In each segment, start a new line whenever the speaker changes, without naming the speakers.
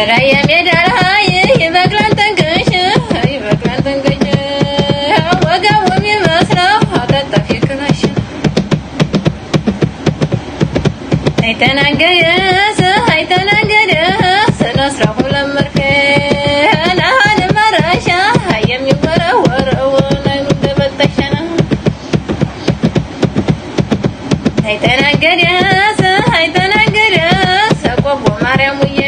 ራያ ሜዳ ላይ ይበቅላል ጠንቅሽ ይበቅላል ጠንቅሽ ወገቡ የሚመስለው አጠጣፊ ክላሽ አይተናገረስ ስለ 12 መርፌ ለአለ መረሻ የሚወረወረው አይኑ እንደበጠሸና አይተናገረስ ቆቦ ማርያሙዬ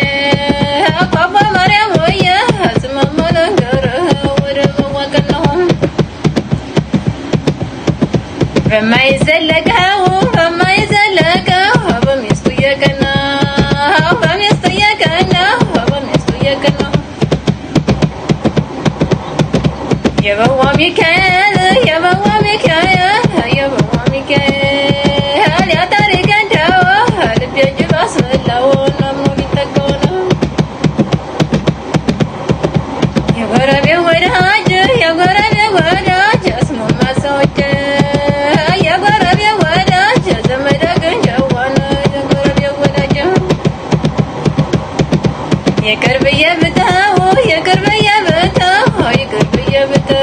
በማይዘለቀው በሚስቱ የቀና የበዋ ሚካኤል ያታሪክ እንደው ልቤ እጅግ አስበላው ናምኖ ሊጠቀው ነው የጎረቤው ወዳጅ አስማማ ሰዎች የቅርብ የብተው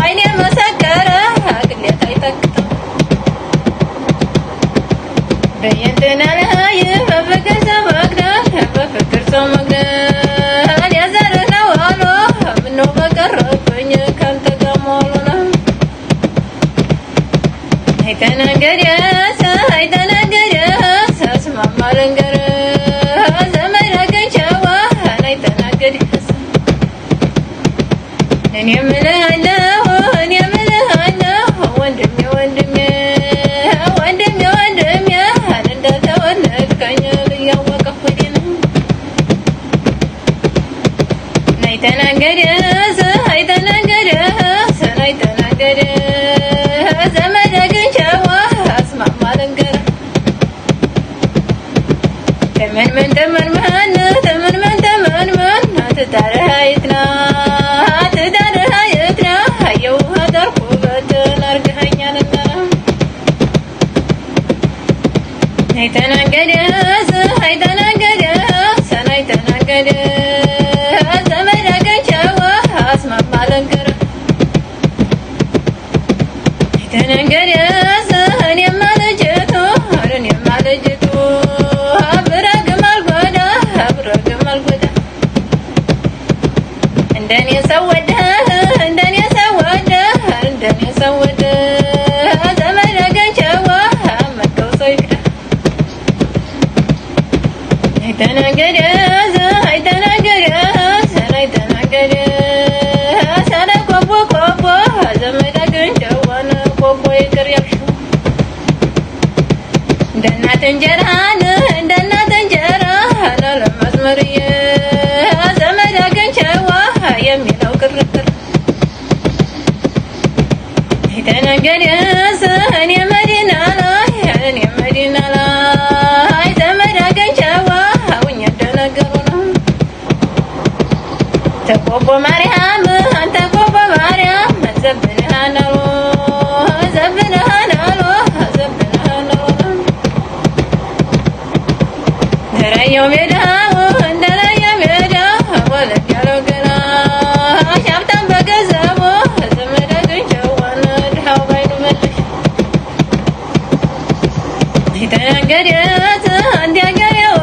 አይኔ መሰከረ አግሌት አይተክተው በየንተና ላይ በፍቅር ሰው መግደል ያዘር ነው አሎ ምነው በቀረብኝ ካንተ ጋር መሆኑ ነው አይተናገረስ አስማማ ልንገር እኔ እምልሃለሁ ወንድሜ እንዳልተወለድከኝ እያወቀህ ሆዴ ነው አይተናገረስ ዘመድ አግኝቼው አስማማ ልንገርህ ተመንመን ትዳርህ የት ናት የውሃ ዳር ኩበትን አርገኸኛልና አይተናገረስ ዘመድ አግኝቼው አስማማ ልንገርህ አይተናገረስ እኔማ ልጅቱ ብረግም አልጎዳ እንደኔ ሰው ወደህ ዘመድ አግኝቼው መተው ሰው ይክዳ አይተናገረስ አለ ቆቦ ዘመድ አግኝቼው ቆቦ ይቅር ያልሽው እንደ እናት እንጀራ ለመስመርዬ ዘመድ አግኝቼው የሚለው ክርክር አይተናገረስ እኔ መዲና ላይ ዘመድ አግኝቼው አውኝ እንደነገሩ ነው ተቆቦ ማርያም ዘብነሃናሎ እንደላየው ሜዳ ወለድ ያለው ገና ሀብታም በገንዘቡ ዘመድ አግኝቼው ድሃው ባይኑ መለሽ አይተናገረስ አንድ አገሬው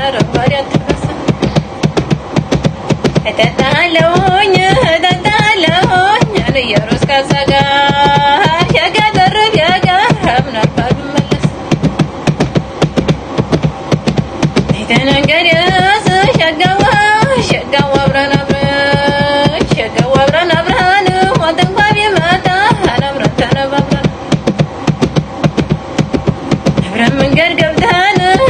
አረንጓዴ አትረሳ እጠጣለሁኝ እየሩስ ካሳ ጋር ሸጋ ተርፍ ምናልባት ብመለስ አይተናገረስ ሸጋው አብረን ሞት እንኳ ቢመጣ አብረን ተነባብረን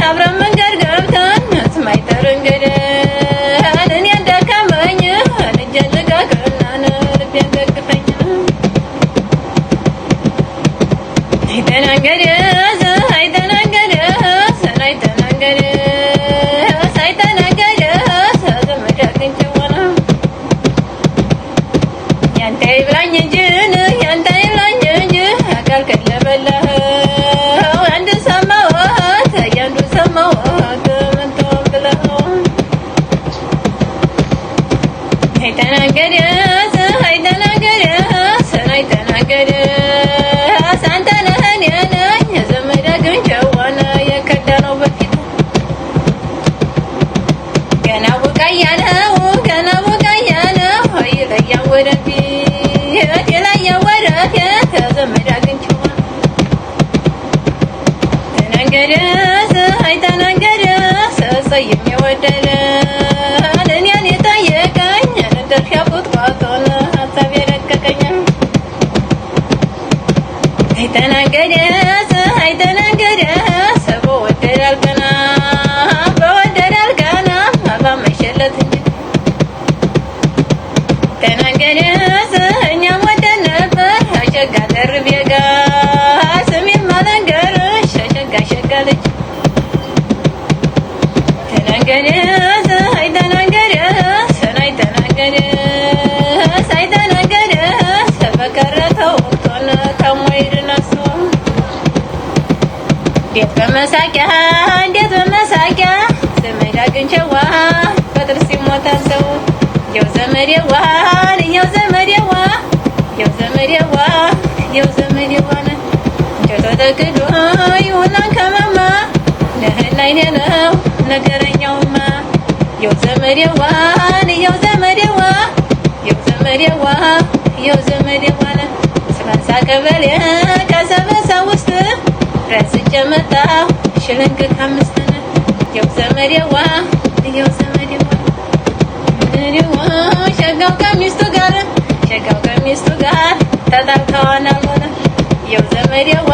አብረን መንገድ ገብተን ስማይተር እንግዲህ እኔ እንደከመኝ እጄን ልቀቅና ልቤን ደግፈኝ አይተናገረስ ተናገረስ አይተናገረስ ሰይም የወደለ እኔን የጠየቀኝ እንደርሻ ቁጥቋጦን ሀሳብ የለቀቀኝ አይተናገረስ አይተናገረስ በወደድ አልቀና በወደድ አልቀና ባመሸለት እንጂ ተናገረስ እኛም ወደን ነበር ሸጋ ደርቤ ጋር ስሜን ማለንገርሽ ሸጋ ሸጋለች ተናገረስ አይተናገረስ አይተናገረስ አይተናገረስ በቀረተው ወቅቶን ከሞይድነሱ እንዴት በመሳቂያ እንዴት በመሳቂያ ዘመድ አግኝቼዋ በጥርስ ይሞታል ሰው የው ዘመዴዋ የው ዘመዴዋ የው ዘመዴዋ የው ዘመዴዋ ተተክዶ ይሁናን ከማማ ለህላይኔ ነው ነገረኛውማ የው ዘመዴዋ የው ዘመዴዋ የው ዘመዴዋ የው ዘመዴዋ ስላሳ ቀበሌ ከሰበሳ ውስጥ ረስቼ መጣሁ ሽልንግ ከአምስት የው ዘመዴዋ የው ዘመዴዋ ሸጋው ከሚስቱ ጋር ሸጋው ከሚስቱ ጋር ተጣልተዋል አልሆነ የው ዘመዴዋ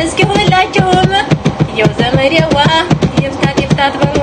እስኪ ሁላችሁም የው ዘመዴዋ ይፍታት ይፍታት በሉ